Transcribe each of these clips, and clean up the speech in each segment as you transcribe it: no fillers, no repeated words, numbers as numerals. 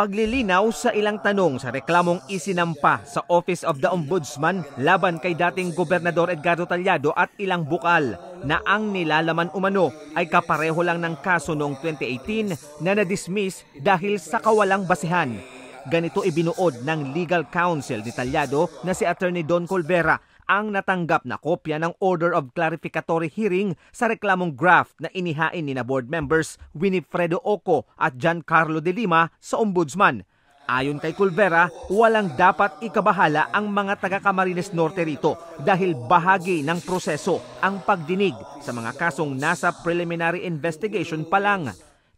Paglilinaw sa ilang tanong sa reklamong isinampa sa Office of the Ombudsman laban kay dating Gobernador Edgardo Tallado at ilang bukal na ang nilalaman umano ay kapareho lang ng kaso noong 2018 na na-dismiss dahil sa kawalang basihan. Ganito ibinuod ng legal counsel ni Tallado na si Attorney Don Colvera ang natanggap na kopya ng Order of Clarificatory Hearing sa reklamong graft na inihain ni na board members Winifredo Oco at Giancarlo de Lima sa Ombudsman. Ayon kay Colvera, walang dapat ikabahala ang mga taga Camarines Norte rito dahil bahagi ng proseso ang pagdinig sa mga kasong nasa preliminary investigation pa lang.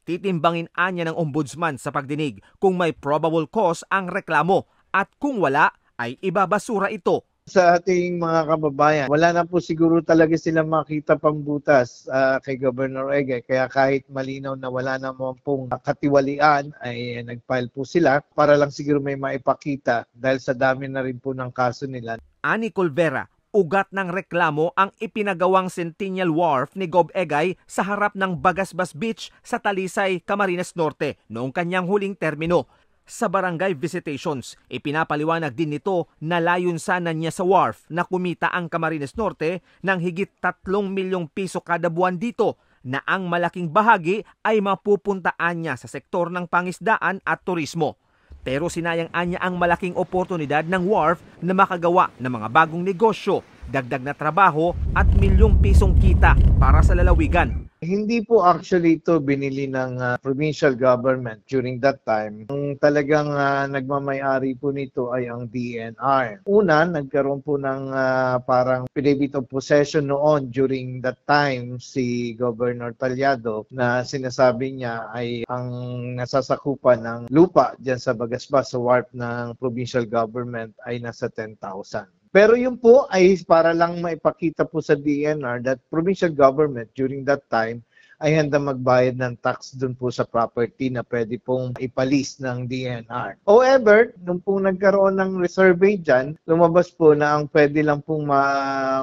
Titimbangin anya ng Ombudsman sa pagdinig kung may probable cause ang reklamo at kung wala ay ibabasura ito. Sa ating mga kababayan, wala na po siguro talaga silang makita pambutas kay Governor Egay. Kaya kahit malinaw na wala naman pong katiwalian, ay nag-file po sila para lang siguro may maipakita dahil sa dami na rin po ng kaso nila. Ani Colvera, ugat ng reklamo ang ipinagawang Centennial Wharf ni Gob Egay sa harap ng Bagasbas Beach sa Talisay, Camarines Norte noong kanyang huling termino. Sa barangay visitations, ipinapaliwanag din nito na layon sana niya sa wharf na kumita ang Camarines Norte ng higit 3 milyong piso kada buwan dito na ang malaking bahagi ay mapupuntaan niya sa sektor ng pangisdaan at turismo. Pero sinayang anya ang malaking oportunidad ng wharf na makagawa ng mga bagong negosyo, dagdag na trabaho at milyong pisong kita para sa lalawigan. Hindi po actually ito binili ng provincial government during that time. Ang talagang nagmamayari po nito ay ang DNR. Una, nagkaroon po ng parang affidavit of possession noon during that time si Governor Tallado na sinasabi niya ay ang nasasakupan ng lupa dyan sa Bagasbas sa wharf ng provincial government ay nasa 10,000. Pero yun po ay para lang maipakita po sa DNR that provincial government during that time ay handa magbayad ng tax dun po sa property na pwede pong ipalis ng DNR. However, nung pong nagkaroon ng resurvey dyan, lumabas po na ang pwede lang pong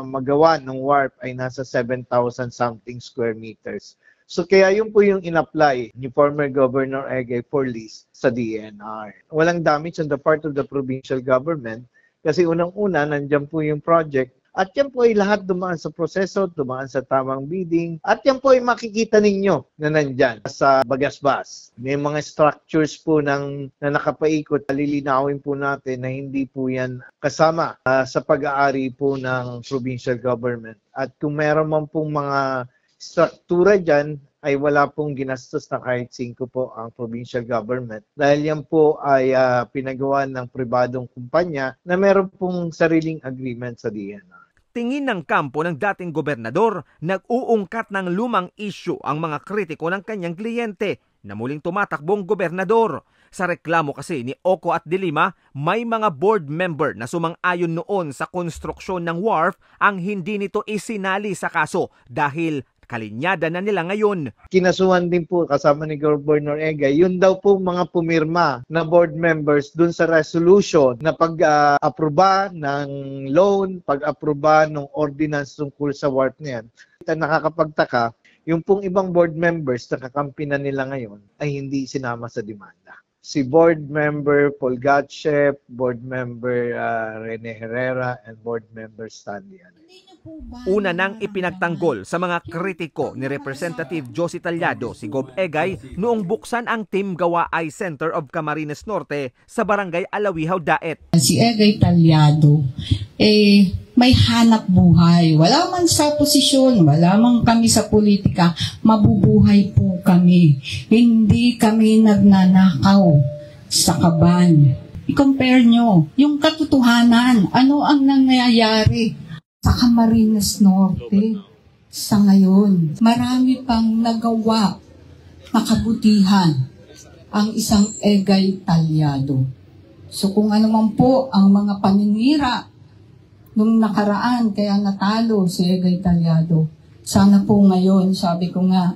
magawa ng wharf ay nasa 7,000 something square meters. So kaya yun po yung in-apply ni former Governor Egay for lease sa DNR. Walang damage on the part of the provincial government. Kasi unang-una, nandiyan po yung project at yan po ay lahat dumaan sa proseso, dumaan sa tamang bidding at yan po ay makikita ninyo na nandyan sa Bagasbas. May mga structures po na nakapaikot, lilinawin po natin na hindi po yan kasama sa pag-aari po ng provincial government. At kung meron man pong mga struktura dyan, ay wala pong ginastos na kahit 5 po ang provincial government. Dahil yan po ay pinagawa ng pribadong kumpanya na meron pong sariling agreement sa DNR. Tingin ng kampo ng dating gobernador, nag-uungkat ng lumang issue ang mga kritiko ng kanyang kliyente na muling tumatakbong gobernador. Sa reklamo kasi ni Oco at de Lima, may mga board member na sumang-ayon noon sa konstruksyon ng wharf ang hindi nito isinali sa kaso dahil kalinyada na nila ngayon. Kinasuhan din po kasama ni Governor Egay, yun daw po mga pumirma na board members dun sa resolution na pag-aproba ng loan, pag-aproba ng ordinance tungkol sa wharf na yan. Nakakapagtaka, yung pong ibang board members na kakampi na nila ngayon ay hindi sinama sa demanda. Si board member Paul Gatchep, board member Rene Herrera, and board member Stanley. Una nang ipinagtanggol sa mga kritiko ni Representative Josie Tallado si Gob Egay noong buksan ang Team Gawaay Center of Camarines Norte sa Barangay Alawihaw, Daet. Si Egay Tallado, may hanap buhay. Wala man sa posisyon, wala man kami sa politika, mabubuhay po kami. Hindi kami nagnanakaw sa kaban. I-compare nyo yung katotohanan. Ano ang nangyayari sa Camarines Norte sa ngayon? Marami pang nagawa na kabutihan ang isang Egay Tallado. So kung ano man po ang mga paninira nung nakaraan kaya natalo si Egay Tallado, sana po ngayon, sabi ko nga,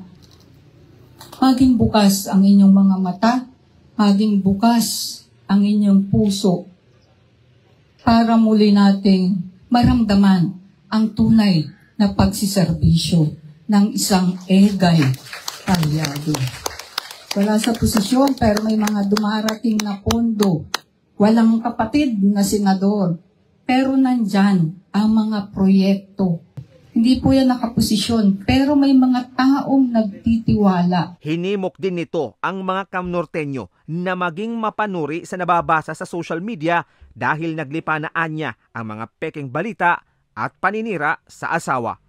maging bukas ang inyong mga mata, maging bukas ang inyong puso para muli nating maramdaman ang tunay na pagsiserbisyo ng isang Egay Tallado. wala sa posisyon, pero may mga dumarating na pondo. Walang kapatid na senador. Pero nandyan ang mga proyekto. Hindi po yan nakaposisyon, pero may mga taong nagtitiwala. Hinimok din nito ang mga Kamnorteño na maging mapanuri sa nababasa sa social media dahil naglipa na anya ang mga pekeng balita at paninira sa asawa.